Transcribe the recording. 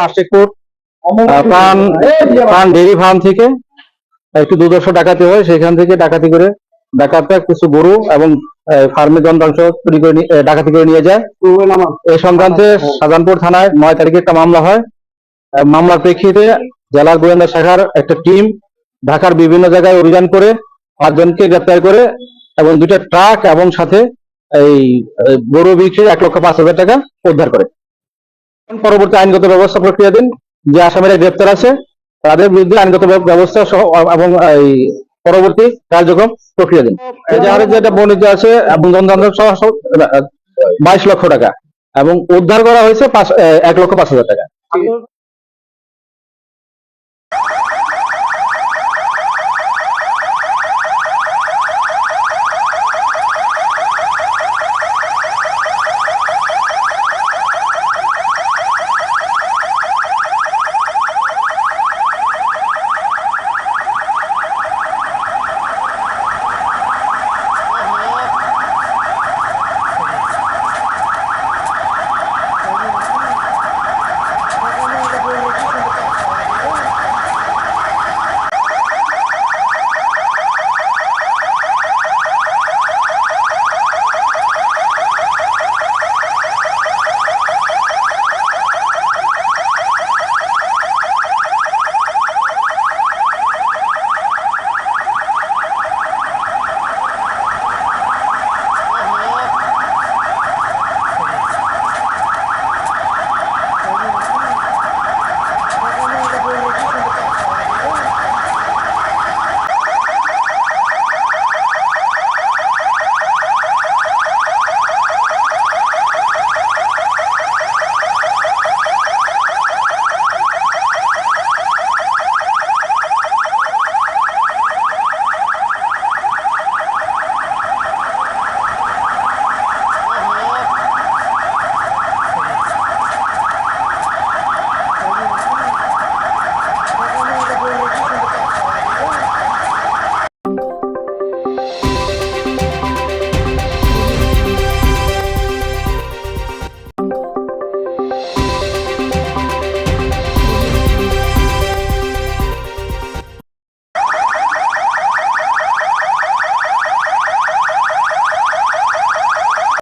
আশিকপুর পান পান dairy farm থেকে একটু দুর্দর্শ ডাকাতি হয়, সেখান থেকে ডাকাতি করে ডাকাতরা কিছু গরু এবং ফার্মের যন্ত্রাংশ চুরি করে ডাকাতি করে নিয়ে যায়। এই সংক্রান্তে শাহজাহানপুর থানায় 9 তারিখে একটা মামলা হয়। মামলার প্রেক্ষিতে জেলার গোয়েন্দা শাখার একটা টিম ঢাকার বিভিন্ন জায়গায় অভিযান করে 5 জনকে গ্রেপ্তার করে এবং 2টা ট্রাক এবং সাথে এই গরু বিক্রির 1,05,000 টাকা উদ্ধার করে। পরবর্তী আইনগত ব্যবস্থা প্রক্রিয়াধীন। যে আসামিরা গ্রেপ্তার আছে তাদের বিরুদ্ধে আইনগত ব্যবস্থা সহ এবং এই পরবর্তী কার্যক্রম প্রক্রিয়াধীন। এজাহারে যেটা বর্ণিত আছে এবং যন্ত্রাংশ সহ 22 লক্ষ টাকা এবং উদ্ধার করা হয়েছে 1,05,000 টাকা।